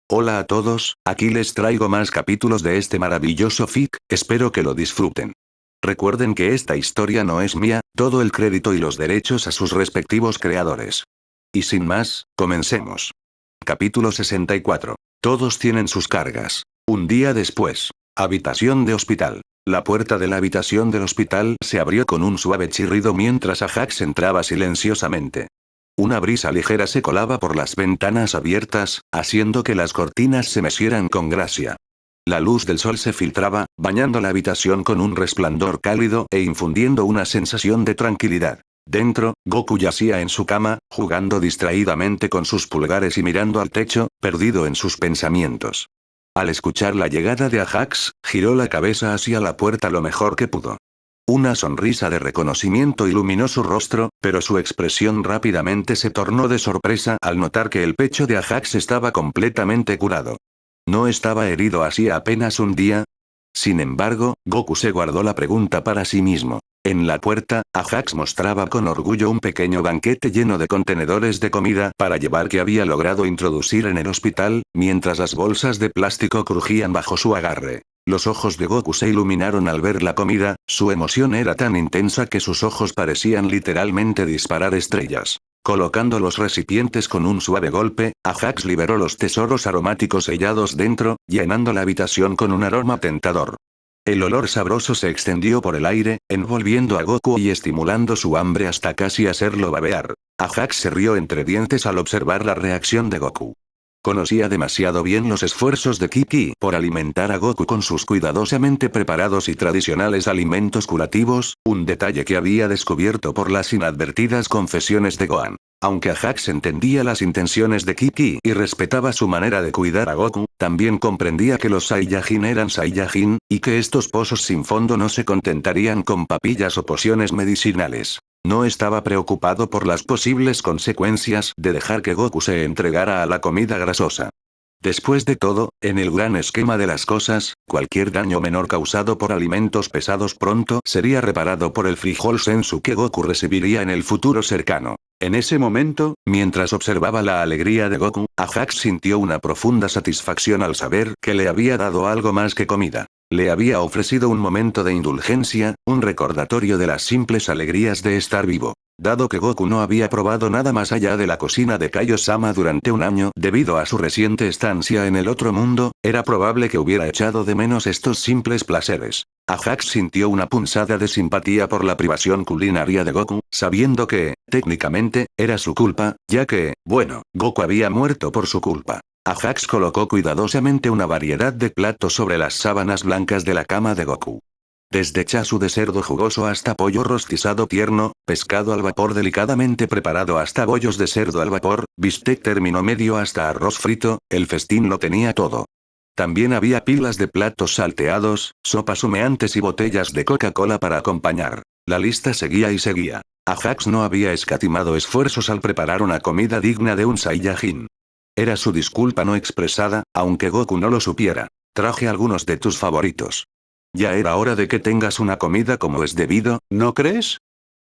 Hola a todos, aquí les traigo más capítulos de este maravilloso fic, espero que lo disfruten. Recuerden que esta historia no es mía, todo el crédito y los derechos a sus respectivos creadores. Y sin más, comencemos. Capítulo 64. Todos tienen sus cargas. Un día después. Habitación de hospital. La puerta de la habitación del hospital se abrió con un suave chirrido mientras Ajax entraba silenciosamente. Una brisa ligera se colaba por las ventanas abiertas, haciendo que las cortinas se mecieran con gracia. La luz del sol se filtraba, bañando la habitación con un resplandor cálido e infundiendo una sensación de tranquilidad. Dentro, Goku yacía en su cama, jugando distraídamente con sus pulgares y mirando al techo, perdido en sus pensamientos. Al escuchar la llegada de Ajax, giró la cabeza hacia la puerta lo mejor que pudo. Una sonrisa de reconocimiento iluminó su rostro, pero su expresión rápidamente se tornó de sorpresa al notar que el pecho de Ajax estaba completamente curado. ¿No estaba herido hacía apenas un día? Sin embargo, Goku se guardó la pregunta para sí mismo. En la puerta, Ajax mostraba con orgullo un pequeño banquete lleno de contenedores de comida para llevar que había logrado introducir en el hospital, mientras las bolsas de plástico crujían bajo su agarre. Los ojos de Goku se iluminaron al ver la comida, su emoción era tan intensa que sus ojos parecían literalmente disparar estrellas. Colocando los recipientes con un suave golpe, Ajax liberó los tesoros aromáticos sellados dentro, llenando la habitación con un aroma tentador. El olor sabroso se extendió por el aire, envolviendo a Goku y estimulando su hambre hasta casi hacerlo babear. Ajax se rió entre dientes al observar la reacción de Goku. Conocía demasiado bien los esfuerzos de Kiki por alimentar a Goku con sus cuidadosamente preparados y tradicionales alimentos curativos, un detalle que había descubierto por las inadvertidas confesiones de Gohan. Aunque Ajax entendía las intenciones de Kiki y respetaba su manera de cuidar a Goku, también comprendía que los Saiyajin eran Saiyajin, y que estos pozos sin fondo no se contentarían con papillas o pociones medicinales. No estaba preocupado por las posibles consecuencias de dejar que Goku se entregara a la comida grasosa. Después de todo, en el gran esquema de las cosas, cualquier daño menor causado por alimentos pesados pronto sería reparado por el frijol senzu que Goku recibiría en el futuro cercano. En ese momento, mientras observaba la alegría de Goku, Ajax sintió una profunda satisfacción al saber que le había dado algo más que comida. Le había ofrecido un momento de indulgencia, un recordatorio de las simples alegrías de estar vivo. Dado que Goku no había probado nada más allá de la cocina de Kaiosama durante un año debido a su reciente estancia en el otro mundo, era probable que hubiera echado de menos estos simples placeres. Ajax sintió una punzada de simpatía por la privación culinaria de Goku, sabiendo que, técnicamente, era su culpa, ya que, bueno, Goku había muerto por su culpa. Ajax colocó cuidadosamente una variedad de platos sobre las sábanas blancas de la cama de Goku. Desde chasu de cerdo jugoso hasta pollo rostizado tierno, pescado al vapor delicadamente preparado hasta bollos de cerdo al vapor, bistec término medio hasta arroz frito, el festín lo tenía todo. También había pilas de platos salteados, sopas humeantes y botellas de Coca-Cola para acompañar. La lista seguía y seguía. Ajax no había escatimado esfuerzos al preparar una comida digna de un Saiyajin. Era su disculpa no expresada, aunque Goku no lo supiera. Traje algunos de tus favoritos. Ya era hora de que tengas una comida como es debido, ¿no crees?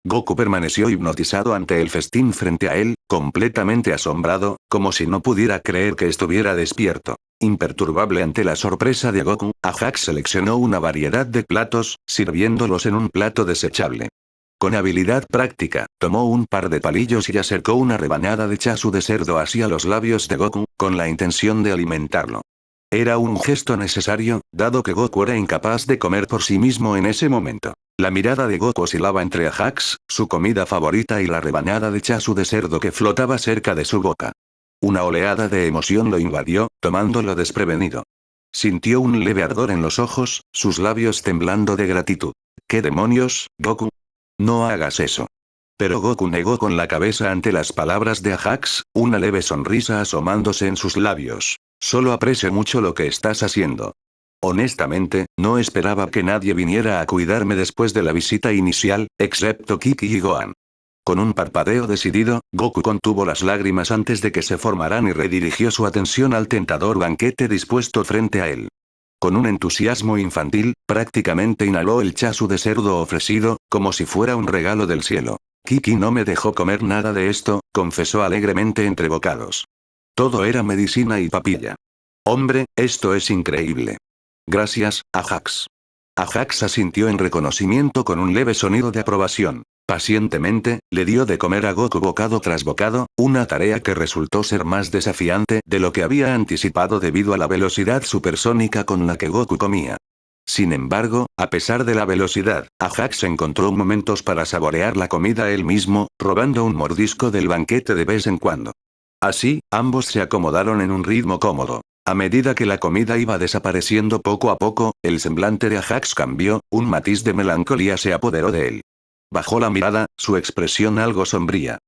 Goku permaneció hipnotizado ante el festín frente a él, completamente asombrado, como si no pudiera creer que estuviera despierto. Imperturbable ante la sorpresa de Goku, Ajax seleccionó una variedad de platos, sirviéndolos en un plato desechable. Con habilidad práctica, tomó un par de palillos y acercó una rebanada de chasu de cerdo hacia los labios de Goku, con la intención de alimentarlo. Era un gesto necesario, dado que Goku era incapaz de comer por sí mismo en ese momento. La mirada de Goku oscilaba entre Ajax, su comida favorita y la rebanada de chasu de cerdo que flotaba cerca de su boca. Una oleada de emoción lo invadió, tomándolo desprevenido. Sintió un leve ardor en los ojos, sus labios temblando de gratitud. ¿Qué demonios, Goku? No hagas eso. Pero Goku negó con la cabeza ante las palabras de Ajax, una leve sonrisa asomándose en sus labios. Solo aprecio mucho lo que estás haciendo. Honestamente, no esperaba que nadie viniera a cuidarme después de la visita inicial, excepto Kiki y Gohan. Con un parpadeo decidido, Goku contuvo las lágrimas antes de que se formaran y redirigió su atención al tentador banquete dispuesto frente a él. Con un entusiasmo infantil, prácticamente inhaló el chasu de cerdo ofrecido, como si fuera un regalo del cielo. Kiki no me dejó comer nada de esto, confesó alegremente entre bocados. Todo era medicina y papilla. Hombre, esto es increíble. Gracias, Ajax. Ajax asintió en reconocimiento con un leve sonido de aprobación. Pacientemente, le dio de comer a Goku bocado tras bocado, una tarea que resultó ser más desafiante de lo que había anticipado debido a la velocidad supersónica con la que Goku comía. Sin embargo, a pesar de la velocidad, Ajax encontró momentos para saborear la comida él mismo, robando un mordisco del banquete de vez en cuando. Así, ambos se acomodaron en un ritmo cómodo. A medida que la comida iba desapareciendo poco a poco, el semblante de Ajax cambió, un matiz de melancolía se apoderó de él. Bajó la mirada, su expresión algo sombría.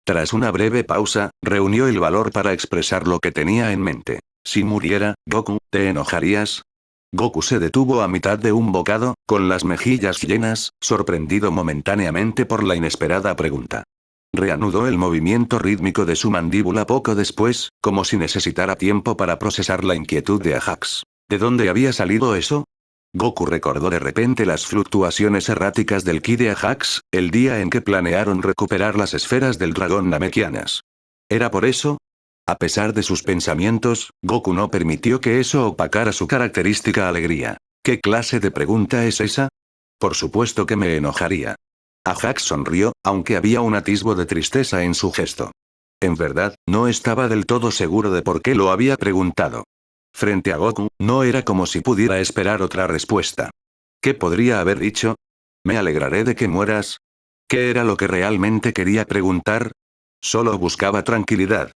Tras una breve pausa, reunió el valor para expresar lo que tenía en mente. Si muriera, Goku, ¿te enojarías? Goku se detuvo a mitad de un bocado, con las mejillas llenas, sorprendido momentáneamente por la inesperada pregunta. Reanudó el movimiento rítmico de su mandíbula poco después, como si necesitara tiempo para procesar la inquietud de Ajax. ¿De dónde había salido eso? Goku recordó de repente las fluctuaciones erráticas del ki de Ajax, el día en que planearon recuperar las esferas del dragón namekianas. ¿Era por eso? A pesar de sus pensamientos, Goku no permitió que eso opacara su característica alegría. ¿Qué clase de pregunta es esa? Por supuesto que me enojaría. Ajax sonrió, aunque había un atisbo de tristeza en su gesto. En verdad, no estaba del todo seguro de por qué lo había preguntado. Frente a Goku, no era como si pudiera esperar otra respuesta. ¿Qué podría haber dicho? ¿Me alegraré de que mueras? ¿Qué era lo que realmente quería preguntar? Solo buscaba tranquilidad.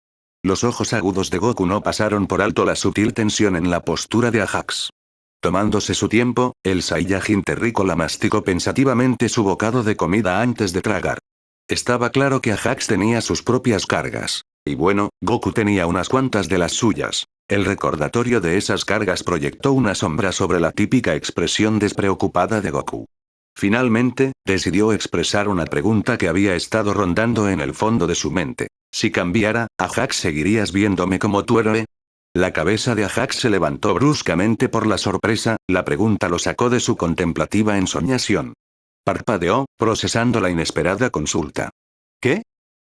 Los ojos agudos de Goku no pasaron por alto la sutil tensión en la postura de Ajax. Tomándose su tiempo, el Saiyajin terrícola masticó pensativamente su bocado de comida antes de tragar. Estaba claro que Ajax tenía sus propias cargas. Y bueno, Goku tenía unas cuantas de las suyas. El recordatorio de esas cargas proyectó una sombra sobre la típica expresión despreocupada de Goku. Finalmente, decidió expresar una pregunta que había estado rondando en el fondo de su mente. Si cambiara, Ajax, ¿seguirías viéndome como tu héroe? La cabeza de Ajax se levantó bruscamente por la sorpresa, la pregunta lo sacó de su contemplativa ensoñación. Parpadeó, procesando la inesperada consulta. ¿Qué?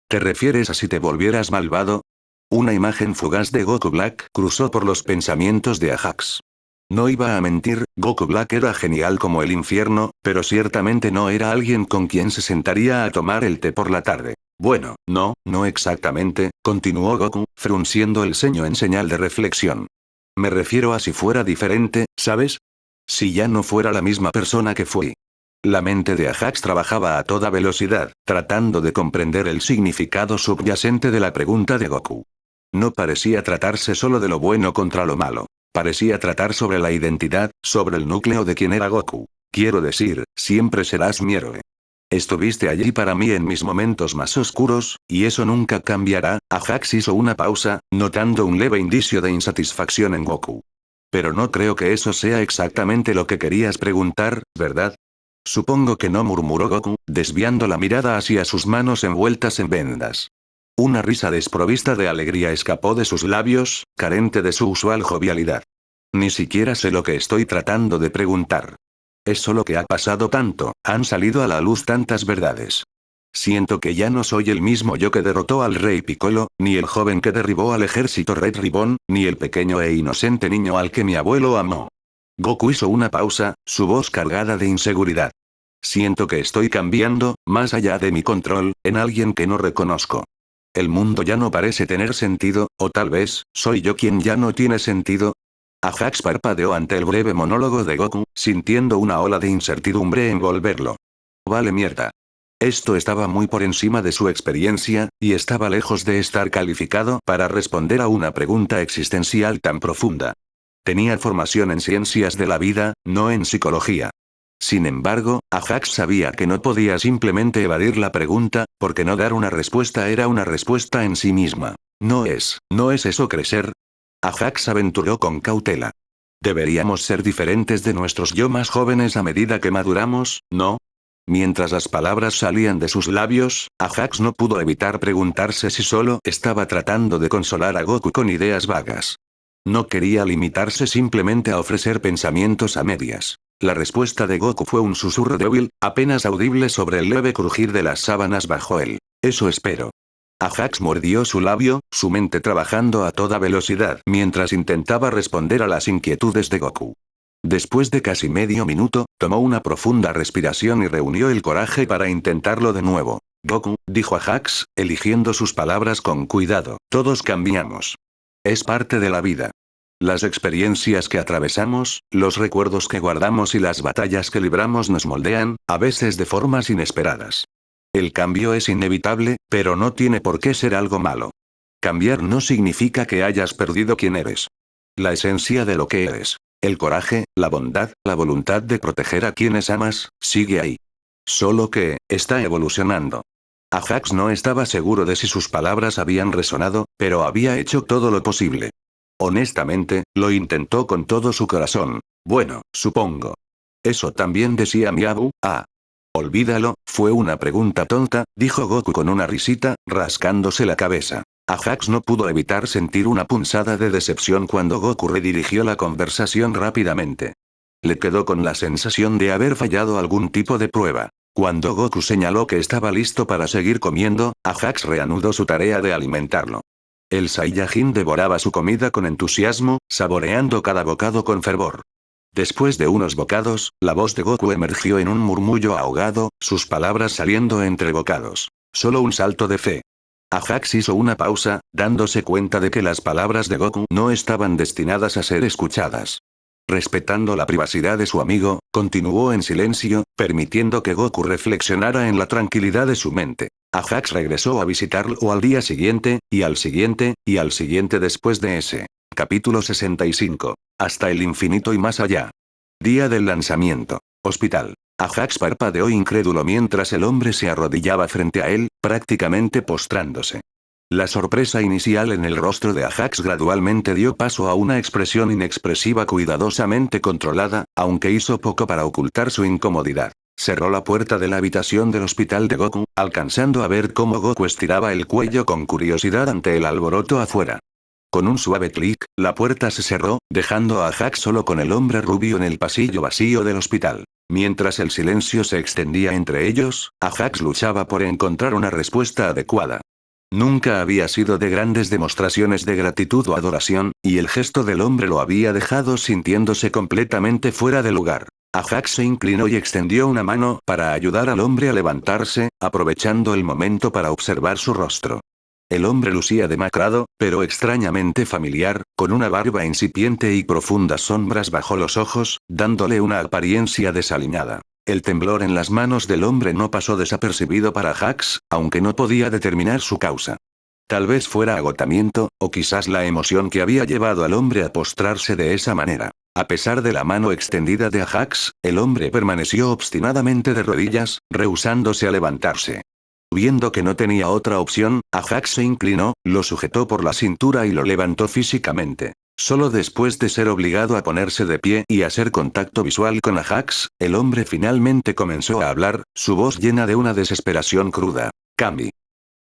¿Te refieres a si te volvieras malvado? Una imagen fugaz de Goku Black cruzó por los pensamientos de Ajax. No iba a mentir, Goku Black era genial como el infierno, pero ciertamente no era alguien con quien se sentaría a tomar el té por la tarde. Bueno, no exactamente, continuó Goku, frunciendo el ceño en señal de reflexión. Me refiero a si fuera diferente, ¿sabes? Si ya no fuera la misma persona que fui. La mente de Ajax trabajaba a toda velocidad, tratando de comprender el significado subyacente de la pregunta de Goku. No parecía tratarse solo de lo bueno contra lo malo. Parecía tratar sobre la identidad, sobre el núcleo de quien era Goku. Quiero decir, siempre serás mi héroe. Estuviste allí para mí en mis momentos más oscuros, y eso nunca cambiará. Ajax hizo una pausa, notando un leve indicio de insatisfacción en Goku. Pero no creo que eso sea exactamente lo que querías preguntar, ¿verdad? Supongo que no, murmuró Goku, desviando la mirada hacia sus manos envueltas en vendas. Una risa desprovista de alegría escapó de sus labios, carente de su usual jovialidad. Ni siquiera sé lo que estoy tratando de preguntar. Es solo que ha pasado tanto, han salido a la luz tantas verdades. Siento que ya no soy el mismo yo que derrotó al rey Piccolo, ni el joven que derribó al ejército Red Ribbon, ni el pequeño e inocente niño al que mi abuelo amó. Goku hizo una pausa, su voz cargada de inseguridad. Siento que estoy cambiando, más allá de mi control, en alguien que no reconozco. El mundo ya no parece tener sentido, o tal vez, soy yo quien ya no tiene sentido. Ajax parpadeó ante el breve monólogo de Goku, sintiendo una ola de incertidumbre envolverlo. Vale mierda. Esto estaba muy por encima de su experiencia, y estaba lejos de estar calificado para responder a una pregunta existencial tan profunda. Tenía formación en ciencias de la vida, no en psicología. Sin embargo, Ajax sabía que no podía simplemente evadir la pregunta, porque no dar una respuesta era una respuesta en sí misma. ¿No es eso crecer? Ajax aventuró con cautela. Deberíamos ser diferentes de nuestros yo más jóvenes a medida que maduramos, ¿no? Mientras las palabras salían de sus labios, Ajax no pudo evitar preguntarse si solo estaba tratando de consolar a Goku con ideas vagas. No quería limitarse simplemente a ofrecer pensamientos a medias. La respuesta de Goku fue un susurro débil, apenas audible sobre el leve crujir de las sábanas bajo él. Eso espero. Ajax mordió su labio, su mente trabajando a toda velocidad mientras intentaba responder a las inquietudes de Goku. Después de casi medio minuto, tomó una profunda respiración y reunió el coraje para intentarlo de nuevo. Goku, dijo Ajax, eligiendo sus palabras con cuidado, todos cambiamos. Es parte de la vida. Las experiencias que atravesamos, los recuerdos que guardamos y las batallas que libramos nos moldean, a veces de formas inesperadas. El cambio es inevitable, pero no tiene por qué ser algo malo. Cambiar no significa que hayas perdido quién eres. La esencia de lo que eres. El coraje, la bondad, la voluntad de proteger a quienes amas, sigue ahí. Solo que, está evolucionando. Ajax no estaba seguro de si sus palabras habían resonado, pero había hecho todo lo posible. Honestamente, lo intentó con todo su corazón. Bueno, supongo. Eso también decía Miabu. Olvídalo, fue una pregunta tonta, dijo Goku con una risita, rascándose la cabeza. Ajax no pudo evitar sentir una punzada de decepción cuando Goku redirigió la conversación rápidamente. Le quedó con la sensación de haber fallado algún tipo de prueba. Cuando Goku señaló que estaba listo para seguir comiendo, Ajax reanudó su tarea de alimentarlo. El Saiyajin devoraba su comida con entusiasmo, saboreando cada bocado con fervor. Después de unos bocados, la voz de Goku emergió en un murmullo ahogado, sus palabras saliendo entre bocados. Solo un salto de fe. Ajax hizo una pausa, dándose cuenta de que las palabras de Goku no estaban destinadas a ser escuchadas. Respetando la privacidad de su amigo, continuó en silencio, permitiendo que Goku reflexionara en la tranquilidad de su mente. Ajax regresó a visitarlo al día siguiente, y al siguiente, y al siguiente después de ese. Capítulo 65. Hasta el infinito y más allá. Día del lanzamiento. Hospital. Ajax parpadeó incrédulo mientras el hombre se arrodillaba frente a él, prácticamente postrándose. La sorpresa inicial en el rostro de Ajax gradualmente dio paso a una expresión inexpresiva cuidadosamente controlada, aunque hizo poco para ocultar su incomodidad. Cerró la puerta de la habitación del hospital de Goku, alcanzando a ver cómo Goku estiraba el cuello con curiosidad ante el alboroto afuera. Con un suave clic, la puerta se cerró, dejando a Ajax solo con el hombre rubio en el pasillo vacío del hospital. Mientras el silencio se extendía entre ellos, Ajax luchaba por encontrar una respuesta adecuada. Nunca había sido de grandes demostraciones de gratitud o adoración, y el gesto del hombre lo había dejado sintiéndose completamente fuera de lugar. Ajax se inclinó y extendió una mano para ayudar al hombre a levantarse, aprovechando el momento para observar su rostro. El hombre lucía demacrado, pero extrañamente familiar, con una barba incipiente y profundas sombras bajo los ojos, dándole una apariencia desaliñada. El temblor en las manos del hombre no pasó desapercibido para Ajax, aunque no podía determinar su causa. Tal vez fuera agotamiento, o quizás la emoción que había llevado al hombre a postrarse de esa manera. A pesar de la mano extendida de Ajax, el hombre permaneció obstinadamente de rodillas, rehusándose a levantarse. Viendo que no tenía otra opción, Ajax se inclinó, lo sujetó por la cintura y lo levantó físicamente. Solo después de ser obligado a ponerse de pie y hacer contacto visual con Ajax, el hombre finalmente comenzó a hablar, su voz llena de una desesperación cruda. Kami.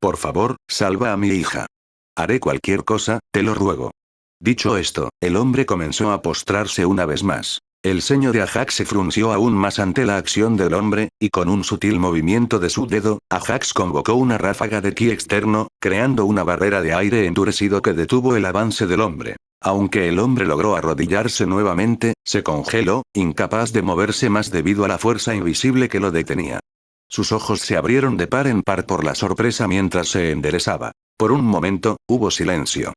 Por favor, salva a mi hija. Haré cualquier cosa, te lo ruego. Dicho esto, el hombre comenzó a postrarse una vez más. El ceño de Ajax se frunció aún más ante la acción del hombre, y con un sutil movimiento de su dedo, Ajax convocó una ráfaga de ki externo, creando una barrera de aire endurecido que detuvo el avance del hombre. Aunque el hombre logró arrodillarse nuevamente, se congeló, incapaz de moverse más debido a la fuerza invisible que lo detenía. Sus ojos se abrieron de par en par por la sorpresa mientras se enderezaba. Por un momento, hubo silencio.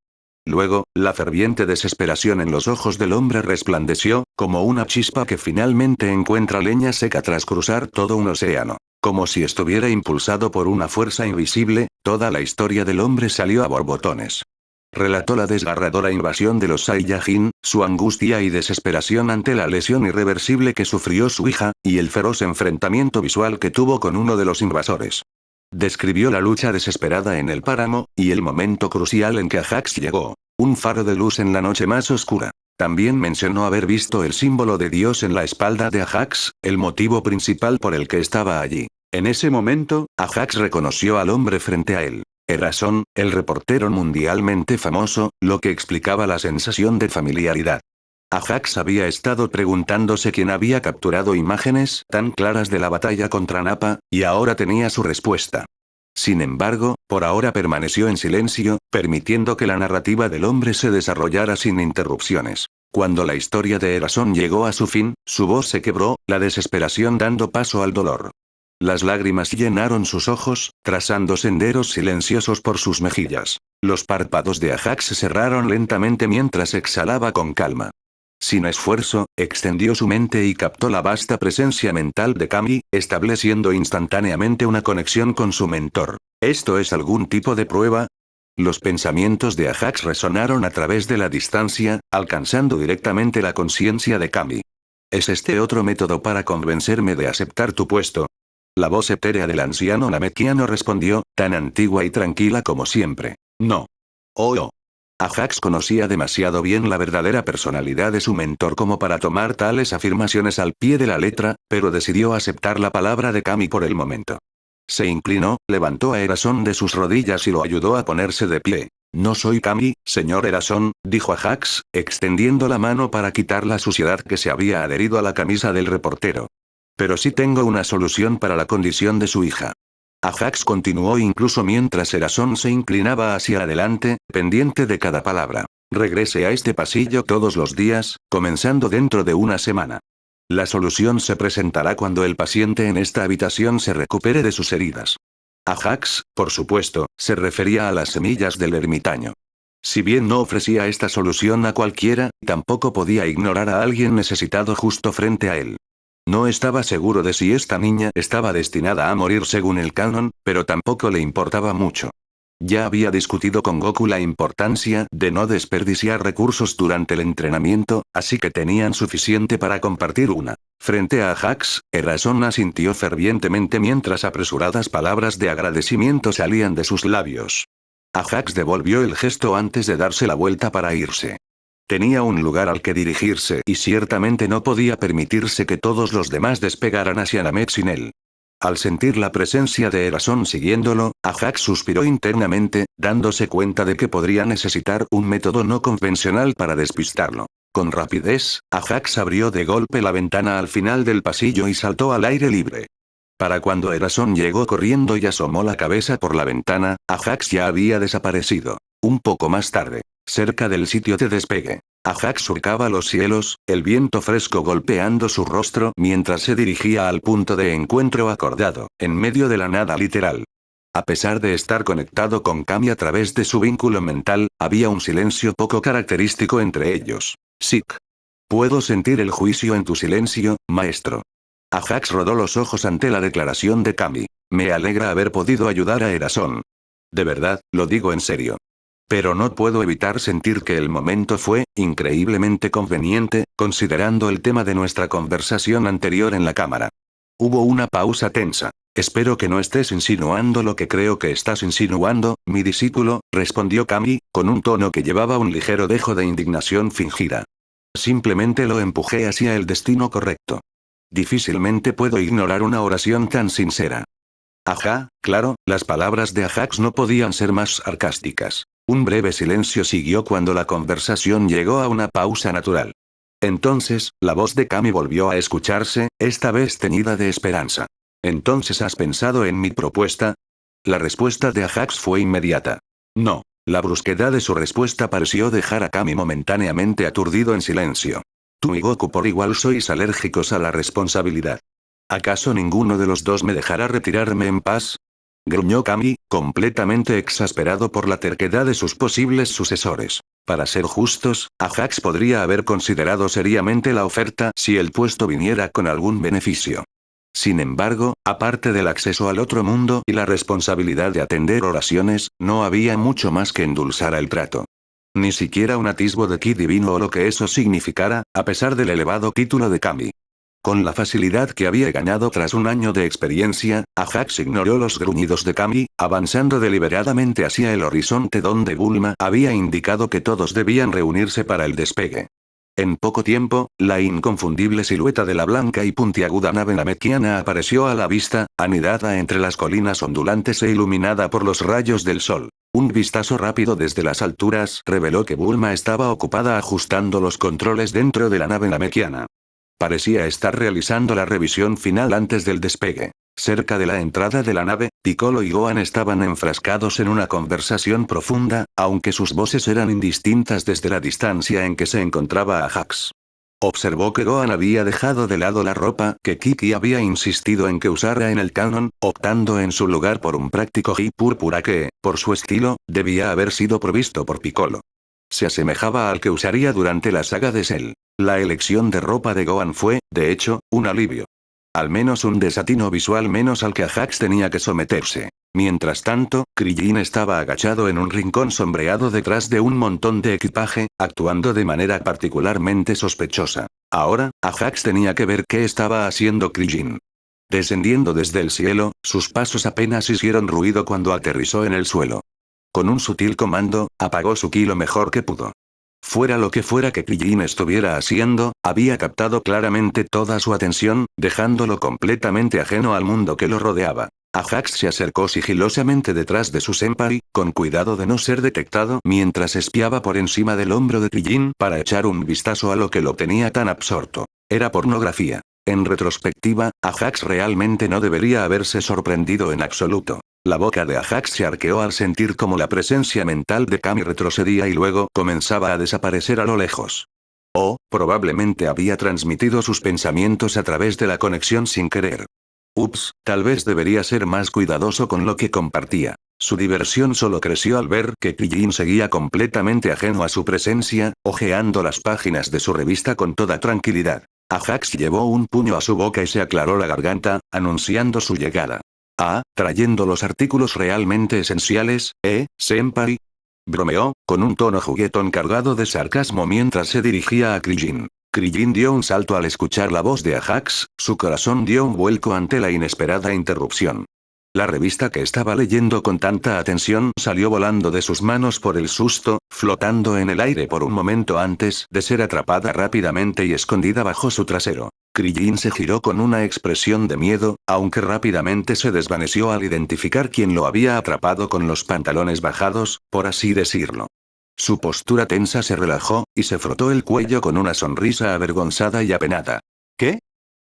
Luego, la ferviente desesperación en los ojos del hombre resplandeció, como una chispa que finalmente encuentra leña seca tras cruzar todo un océano. Como si estuviera impulsado por una fuerza invisible, toda la historia del hombre salió a borbotones. Relató la desgarradora invasión de los Saiyajin, su angustia y desesperación ante la lesión irreversible que sufrió su hija, y el feroz enfrentamiento visual que tuvo con uno de los invasores. Describió la lucha desesperada en el páramo, y el momento crucial en que Ajax llegó. Un faro de luz en la noche más oscura. También mencionó haber visto el símbolo de Dios en la espalda de Ajax, el motivo principal por el que estaba allí. En ese momento, Ajax reconoció al hombre frente a él. Erasón, el reportero mundialmente famoso, lo que explicaba la sensación de familiaridad. Ajax había estado preguntándose quién había capturado imágenes tan claras de la batalla contra Nappa, y ahora tenía su respuesta. Sin embargo, por ahora permaneció en silencio, permitiendo que la narrativa del hombre se desarrollara sin interrupciones. Cuando la historia de Erason llegó a su fin, su voz se quebró, la desesperación dando paso al dolor. Las lágrimas llenaron sus ojos, trazando senderos silenciosos por sus mejillas. Los párpados de Ajax se cerraron lentamente mientras exhalaba con calma. Sin esfuerzo, extendió su mente y captó la vasta presencia mental de Kami, estableciendo instantáneamente una conexión con su mentor. ¿Esto es algún tipo de prueba? Los pensamientos de Ajax resonaron a través de la distancia, alcanzando directamente la conciencia de Kami. ¿Es este otro método para convencerme de aceptar tu puesto? La voz etérea del anciano namekiano respondió, tan antigua y tranquila como siempre. No. Oh. Ajax conocía demasiado bien la verdadera personalidad de su mentor como para tomar tales afirmaciones al pie de la letra, pero decidió aceptar la palabra de Kami por el momento. Se inclinó, levantó a Erason de sus rodillas y lo ayudó a ponerse de pie. No soy Kami, señor Erason, dijo Ajax, extendiendo la mano para quitar la suciedad que se había adherido a la camisa del reportero. Pero sí tengo una solución para la condición de su hija. Ajax continuó incluso mientras Erason se inclinaba hacia adelante, pendiente de cada palabra. Regrese a este pasillo todos los días, comenzando dentro de una semana. La solución se presentará cuando el paciente en esta habitación se recupere de sus heridas. Ajax, por supuesto, se refería a las semillas del ermitaño. Si bien no ofrecía esta solución a cualquiera, tampoco podía ignorar a alguien necesitado justo frente a él. No estaba seguro de si esta niña estaba destinada a morir según el canon, pero tampoco le importaba mucho. Ya había discutido con Goku la importancia de no desperdiciar recursos durante el entrenamiento, así que tenían suficiente para compartir una. Frente a Ajax, Erason asintió fervientemente mientras apresuradas palabras de agradecimiento salían de sus labios. Ajax devolvió el gesto antes de darse la vuelta para irse. Tenía un lugar al que dirigirse y ciertamente no podía permitirse que todos los demás despegaran hacia Namek sin él. Al sentir la presencia de Erason siguiéndolo, Ajax suspiró internamente, dándose cuenta de que podría necesitar un método no convencional para despistarlo. Con rapidez, Ajax abrió de golpe la ventana al final del pasillo y saltó al aire libre. Para cuando Erason llegó corriendo y asomó la cabeza por la ventana, Ajax ya había desaparecido. Un poco más tarde, cerca del sitio de despegue, Ajax surcaba los cielos, el viento fresco golpeando su rostro mientras se dirigía al punto de encuentro acordado, en medio de la nada literal. A pesar de estar conectado con Kami a través de su vínculo mental, había un silencio poco característico entre ellos. Sik. Puedo sentir el juicio en tu silencio, maestro. Ajax rodó los ojos ante la declaración de Kami. Me alegra haber podido ayudar a Erason. De verdad, lo digo en serio. Pero no puedo evitar sentir que el momento fue, increíblemente conveniente, considerando el tema de nuestra conversación anterior en la cámara. Hubo una pausa tensa. Espero que no estés insinuando lo que creo que estás insinuando, mi discípulo, respondió Kami, con un tono que llevaba un ligero dejo de indignación fingida. Simplemente lo empujé hacia el destino correcto. Difícilmente puedo ignorar una oración tan sincera. Ajá, claro, las palabras de Ajax no podían ser más sarcásticas. Un breve silencio siguió cuando la conversación llegó a una pausa natural. Entonces, la voz de Kami volvió a escucharse, esta vez teñida de esperanza. ¿Entonces has pensado en mi propuesta? La respuesta de Ajax fue inmediata. No. La brusquedad de su respuesta pareció dejar a Kami momentáneamente aturdido en silencio. Tú y Goku por igual sois alérgicos a la responsabilidad. ¿Acaso ninguno de los dos me dejará retirarme en paz? Gruñó Kami, completamente exasperado por la terquedad de sus posibles sucesores. Para ser justos, Ajax podría haber considerado seriamente la oferta si el puesto viniera con algún beneficio. Sin embargo, aparte del acceso al otro mundo y la responsabilidad de atender oraciones, no había mucho más que endulzar el trato. Ni siquiera un atisbo de ki divino o lo que eso significara, a pesar del elevado título de Kami. Con la facilidad que había ganado tras un año de experiencia, Ajax ignoró los gruñidos de Kami, avanzando deliberadamente hacia el horizonte donde Bulma había indicado que todos debían reunirse para el despegue. En poco tiempo, la inconfundible silueta de la blanca y puntiaguda nave namekiana apareció a la vista, anidada entre las colinas ondulantes e iluminada por los rayos del sol. Un vistazo rápido desde las alturas reveló que Bulma estaba ocupada ajustando los controles dentro de la nave namekiana. Parecía estar realizando la revisión final antes del despegue. Cerca de la entrada de la nave, Piccolo y Gohan estaban enfrascados en una conversación profunda, aunque sus voces eran indistintas desde la distancia en que se encontraba Ajax. Observó que Gohan había dejado de lado la ropa que Kiki había insistido en que usara en el canon, optando en su lugar por un práctico gi púrpura que, por su estilo, debía haber sido provisto por Piccolo. Se asemejaba al que usaría durante la saga de Cell. La elección de ropa de Gohan fue, de hecho, un alivio. Al menos un desatino visual menos al que Ajax tenía que someterse. Mientras tanto, Krillin estaba agachado en un rincón sombreado detrás de un montón de equipaje, actuando de manera particularmente sospechosa. Ahora, Ajax tenía que ver qué estaba haciendo Krillin. Descendiendo desde el cielo, sus pasos apenas hicieron ruido cuando aterrizó en el suelo. Con un sutil comando, apagó su ki lo mejor que pudo. Fuera lo que fuera que Krillin estuviera haciendo, había captado claramente toda su atención, dejándolo completamente ajeno al mundo que lo rodeaba. Ajax se acercó sigilosamente detrás de su senpai, con cuidado de no ser detectado mientras espiaba por encima del hombro de Krillin para echar un vistazo a lo que lo tenía tan absorto. Era pornografía. En retrospectiva, Ajax realmente no debería haberse sorprendido en absoluto. La boca de Ajax se arqueó al sentir como la presencia mental de Kami retrocedía y luego comenzaba a desaparecer a lo lejos. O, probablemente había transmitido sus pensamientos a través de la conexión sin querer. Ups, tal vez debería ser más cuidadoso con lo que compartía. Su diversión solo creció al ver que Krillin seguía completamente ajeno a su presencia, hojeando las páginas de su revista con toda tranquilidad. Ajax llevó un puño a su boca y se aclaró la garganta, anunciando su llegada. Ah, trayendo los artículos realmente esenciales, senpai. Bromeó, con un tono juguetón cargado de sarcasmo mientras se dirigía a Krillin. Krillin dio un salto al escuchar la voz de Ajax, su corazón dio un vuelco ante la inesperada interrupción. La revista que estaba leyendo con tanta atención salió volando de sus manos por el susto, flotando en el aire por un momento antes de ser atrapada rápidamente y escondida bajo su trasero. Krillin se giró con una expresión de miedo, aunque rápidamente se desvaneció al identificar quién lo había atrapado con los pantalones bajados, por así decirlo. Su postura tensa se relajó, y se frotó el cuello con una sonrisa avergonzada y apenada. ¿Qué?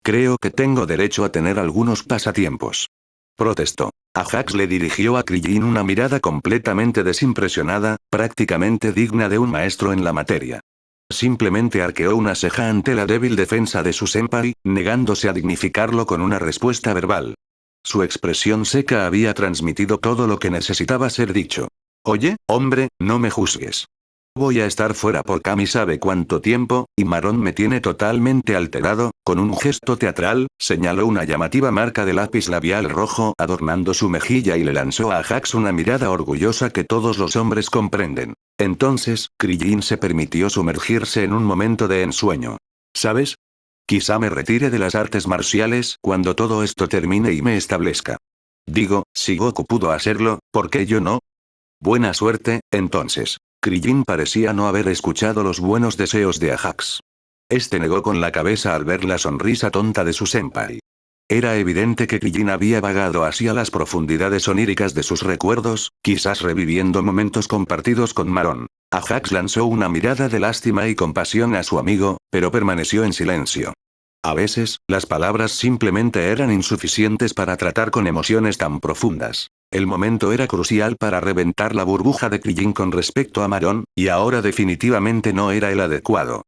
Creo que tengo derecho a tener algunos pasatiempos. Protestó. Ajax le dirigió a Krillin una mirada completamente desimpresionada, prácticamente digna de un maestro en la materia. Simplemente arqueó una ceja ante la débil defensa de su senpai, negándose a dignificarlo con una respuesta verbal. Su expresión seca había transmitido todo lo que necesitaba ser dicho. Oye, hombre, no me juzgues. Voy a estar fuera por Kami sabe cuánto tiempo, y Marón me tiene totalmente alterado. Con un gesto teatral, señaló una llamativa marca de lápiz labial rojo adornando su mejilla y le lanzó a Ajax una mirada orgullosa que todos los hombres comprenden. Entonces, Krillin se permitió sumergirse en un momento de ensueño. ¿Sabes? Quizá me retire de las artes marciales cuando todo esto termine y me establezca. Digo, si Goku pudo hacerlo, ¿por qué yo no? Buena suerte, entonces. Krillin parecía no haber escuchado los buenos deseos de Ajax. Este negó con la cabeza al ver la sonrisa tonta de su senpai. Era evidente que Krillin había vagado hacia las profundidades oníricas de sus recuerdos, quizás reviviendo momentos compartidos con Marón. Ajax lanzó una mirada de lástima y compasión a su amigo, pero permaneció en silencio. A veces, las palabras simplemente eran insuficientes para tratar con emociones tan profundas. El momento era crucial para reventar la burbuja de Krillin con respecto a Marón, y ahora definitivamente no era el adecuado.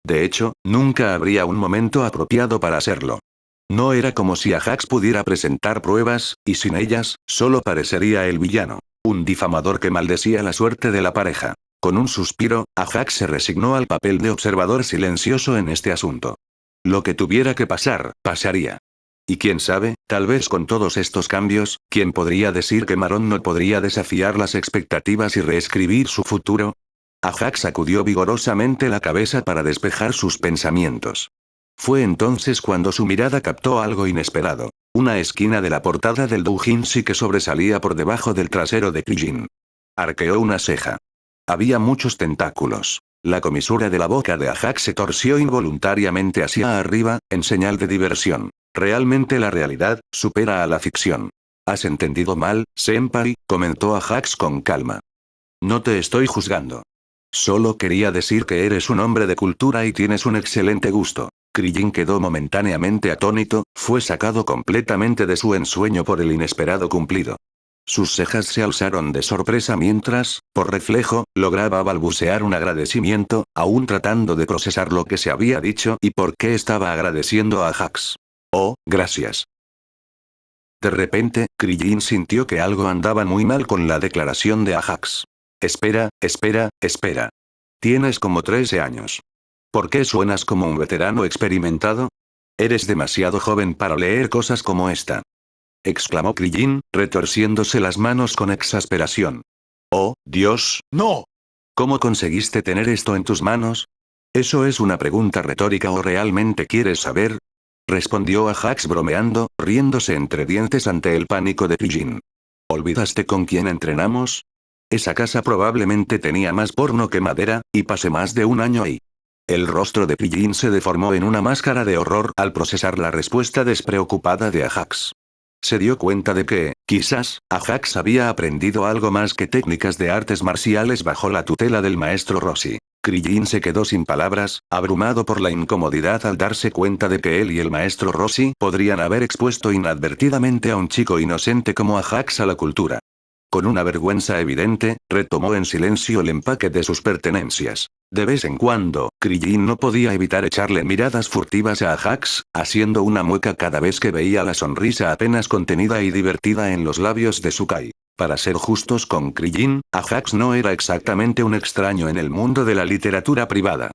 De hecho, nunca habría un momento apropiado para hacerlo. No era como si Ajax pudiera presentar pruebas, y sin ellas, solo parecería el villano. Un difamador que maldecía la suerte de la pareja. Con un suspiro, Ajax se resignó al papel de observador silencioso en este asunto. Lo que tuviera que pasar, pasaría. Y quién sabe, tal vez con todos estos cambios, ¿quién podría decir que Marón no podría desafiar las expectativas y reescribir su futuro? Ajax sacudió vigorosamente la cabeza para despejar sus pensamientos. Fue entonces cuando su mirada captó algo inesperado. Una esquina de la portada del doujinshi que sobresalía por debajo del trasero de Krillin. Arqueó una ceja. Había muchos tentáculos. La comisura de la boca de Ajax se torció involuntariamente hacia arriba, en señal de diversión. Realmente la realidad supera a la ficción. Has entendido mal, senpai, comentó Ajax con calma. No te estoy juzgando. Solo quería decir que eres un hombre de cultura y tienes un excelente gusto. Krillin quedó momentáneamente atónito, fue sacado completamente de su ensueño por el inesperado cumplido. Sus cejas se alzaron de sorpresa mientras, por reflejo, lograba balbucear un agradecimiento, aún tratando de procesar lo que se había dicho y por qué estaba agradeciendo a Jax. Oh, gracias. De repente, Krillin sintió que algo andaba muy mal con la declaración de Ajax. Espera, espera, espera. Tienes como 13 años. ¿Por qué suenas como un veterano experimentado? Eres demasiado joven para leer cosas como esta. Exclamó Krillin, retorciéndose las manos con exasperación. Oh, Dios, no. ¿Cómo conseguiste tener esto en tus manos? ¿Eso es una pregunta retórica o realmente quieres saber? Respondió Ajax bromeando, riéndose entre dientes ante el pánico de Krillin. ¿Olvidaste con quién entrenamos? Esa casa probablemente tenía más porno que madera, y pasé más de un año ahí. El rostro de Krillin se deformó en una máscara de horror al procesar la respuesta despreocupada de Ajax. Se dio cuenta de que, quizás, Ajax había aprendido algo más que técnicas de artes marciales bajo la tutela del maestro Roshi. Krillin se quedó sin palabras, abrumado por la incomodidad al darse cuenta de que él y el maestro Roshi podrían haber expuesto inadvertidamente a un chico inocente como Ajax a la cultura. Con una vergüenza evidente, retomó en silencio el empaque de sus pertenencias. De vez en cuando, Krillin no podía evitar echarle miradas furtivas a Ajax, haciendo una mueca cada vez que veía la sonrisa apenas contenida y divertida en los labios de Sukai. Para ser justos con Krillin, Ajax no era exactamente un extraño en el mundo de la literatura privada.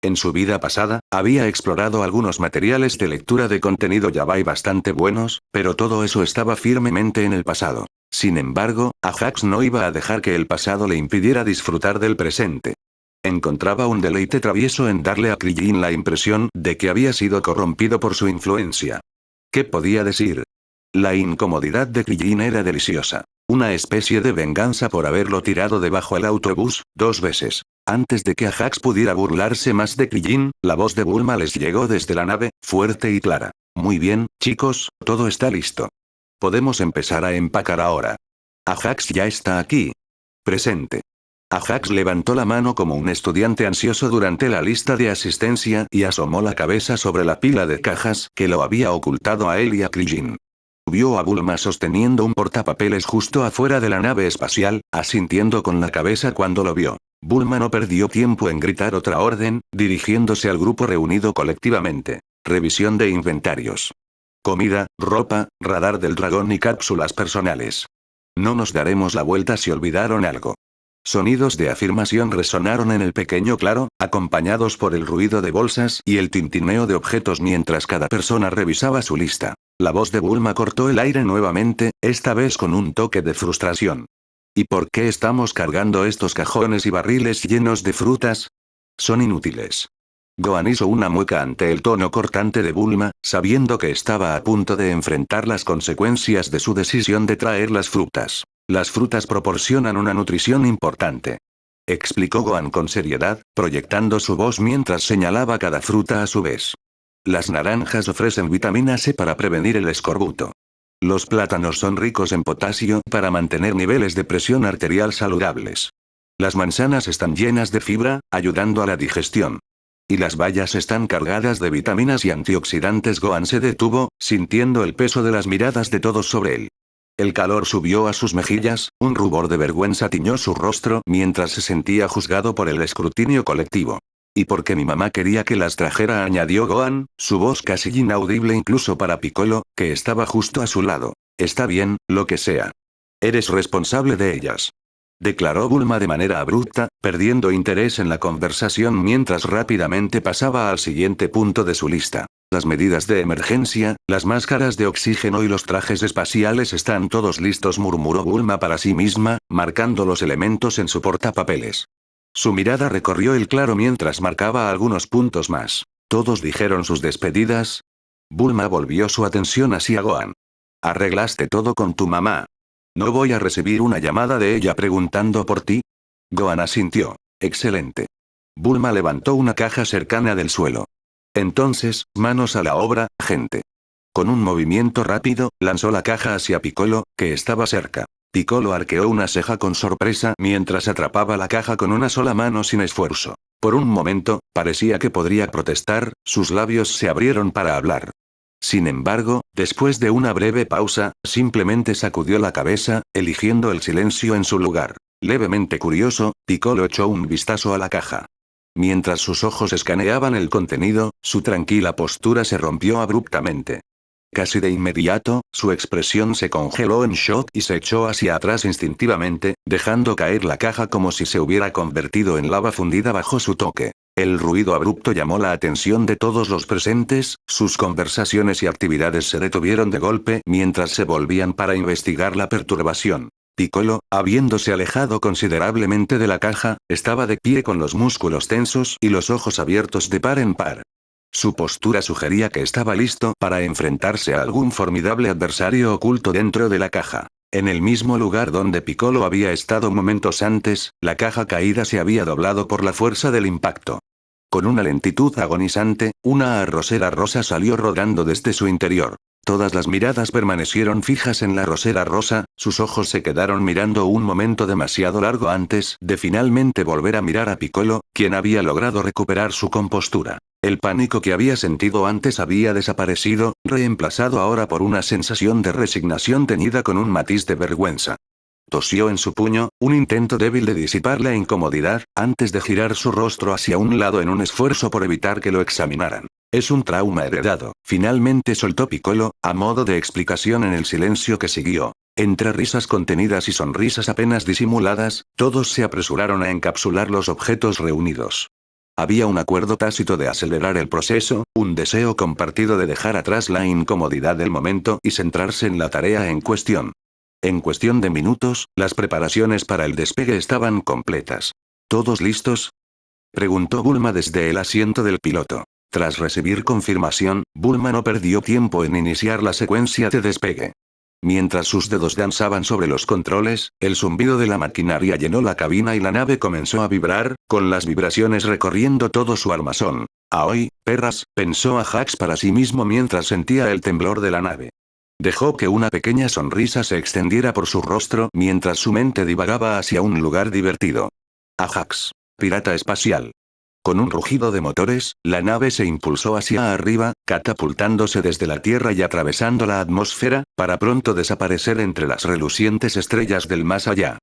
En su vida pasada, había explorado algunos materiales de lectura de contenido yabai bastante buenos, pero todo eso estaba firmemente en el pasado. Sin embargo, Ajax no iba a dejar que el pasado le impidiera disfrutar del presente. Encontraba un deleite travieso en darle a Krillin la impresión de que había sido corrompido por su influencia. ¿Qué podía decir? La incomodidad de Krillin era deliciosa. Una especie de venganza por haberlo tirado debajo del autobús, 2 veces. Antes de que Ajax pudiera burlarse más de Krillin, la voz de Bulma les llegó desde la nave, fuerte y clara. Muy bien, chicos, todo está listo. Podemos empezar a empacar ahora. Ajax ya está aquí. Presente. Ajax levantó la mano como un estudiante ansioso durante la lista de asistencia y asomó la cabeza sobre la pila de cajas que lo había ocultado a él y a Krillin. Vio a Bulma sosteniendo un portapapeles justo afuera de la nave espacial, asintiendo con la cabeza cuando lo vio. Bulma no perdió tiempo en gritar otra orden, dirigiéndose al grupo reunido colectivamente. Revisión de inventarios. Comida, ropa, radar del dragón y cápsulas personales. No nos daremos la vuelta si olvidaron algo. Sonidos de afirmación resonaron en el pequeño claro, acompañados por el ruido de bolsas y el tintineo de objetos mientras cada persona revisaba su lista. La voz de Bulma cortó el aire nuevamente, esta vez con un toque de frustración. ¿Y por qué estamos cargando estos cajones y barriles llenos de frutas? Son inútiles. Gohan hizo una mueca ante el tono cortante de Bulma, sabiendo que estaba a punto de enfrentar las consecuencias de su decisión de traer las frutas. Las frutas proporcionan una nutrición importante. Explicó Gohan con seriedad, proyectando su voz mientras señalaba cada fruta a su vez. Las naranjas ofrecen vitamina C para prevenir el escorbuto. Los plátanos son ricos en potasio para mantener niveles de presión arterial saludables. Las manzanas están llenas de fibra, ayudando a la digestión. Y las bayas están cargadas de vitaminas y antioxidantes. Gohan se detuvo, sintiendo el peso de las miradas de todos sobre él. El calor subió a sus mejillas, un rubor de vergüenza tiñó su rostro mientras se sentía juzgado por el escrutinio colectivo. Y porque mi mamá quería que las trajera, añadió Gohan, su voz casi inaudible incluso para Piccolo, que estaba justo a su lado. Está bien, lo que sea. Eres responsable de ellas. Declaró Bulma de manera abrupta, perdiendo interés en la conversación mientras rápidamente pasaba al siguiente punto de su lista. Las medidas de emergencia, las máscaras de oxígeno y los trajes espaciales están todos listos, murmuró Bulma para sí misma, marcando los elementos en su portapapeles. Su mirada recorrió el claro mientras marcaba algunos puntos más. ¿Todos dijeron sus despedidas? Bulma volvió su atención hacia Gohan. ¿Arreglaste todo con tu mamá? ¿No voy a recibir una llamada de ella preguntando por ti? Gohan asintió. Excelente. Bulma levantó una caja cercana del suelo. Entonces, manos a la obra, gente. Con un movimiento rápido, lanzó la caja hacia Piccolo, que estaba cerca. Piccolo arqueó una ceja con sorpresa mientras atrapaba la caja con una sola mano sin esfuerzo. Por un momento, parecía que podría protestar, sus labios se abrieron para hablar. Sin embargo, después de una breve pausa, simplemente sacudió la cabeza, eligiendo el silencio en su lugar. Levemente curioso, Piccolo echó un vistazo a la caja. Mientras sus ojos escaneaban el contenido, su tranquila postura se rompió abruptamente. Casi de inmediato, su expresión se congeló en shock y se echó hacia atrás instintivamente, dejando caer la caja como si se hubiera convertido en lava fundida bajo su toque. El ruido abrupto llamó la atención de todos los presentes, sus conversaciones y actividades se detuvieron de golpe mientras se volvían para investigar la perturbación. Piccolo, habiéndose alejado considerablemente de la caja, estaba de pie con los músculos tensos y los ojos abiertos de par en par. Su postura sugería que estaba listo para enfrentarse a algún formidable adversario oculto dentro de la caja. En el mismo lugar donde Piccolo había estado momentos antes, la caja caída se había doblado por la fuerza del impacto. Con una lentitud agonizante, una arrosera rosa salió rodando desde su interior. Todas las miradas permanecieron fijas en la rosera rosa, sus ojos se quedaron mirando un momento demasiado largo antes de finalmente volver a mirar a Piccolo, quien había logrado recuperar su compostura. El pánico que había sentido antes había desaparecido, reemplazado ahora por una sensación de resignación teñida con un matiz de vergüenza. Tosió en su puño, un intento débil de disipar la incomodidad, antes de girar su rostro hacia un lado en un esfuerzo por evitar que lo examinaran. Es un trauma heredado, finalmente soltó Piccolo, a modo de explicación en el silencio que siguió. Entre risas contenidas y sonrisas apenas disimuladas, todos se apresuraron a encapsular los objetos reunidos. Había un acuerdo tácito de acelerar el proceso, un deseo compartido de dejar atrás la incomodidad del momento y centrarse en la tarea en cuestión. En cuestión de minutos, las preparaciones para el despegue estaban completas. ¿Todos listos?, preguntó Bulma desde el asiento del piloto. Tras recibir confirmación, Bulma no perdió tiempo en iniciar la secuencia de despegue. Mientras sus dedos danzaban sobre los controles, el zumbido de la maquinaria llenó la cabina y la nave comenzó a vibrar, con las vibraciones recorriendo todo su armazón. «Aoi, perras», pensó a Jax para sí mismo mientras sentía el temblor de la nave. Dejó que una pequeña sonrisa se extendiera por su rostro mientras su mente divagaba hacia un lugar divertido. Ajax. Pirata espacial. Con un rugido de motores, la nave se impulsó hacia arriba, catapultándose desde la Tierra y atravesando la atmósfera, para pronto desaparecer entre las relucientes estrellas del más allá.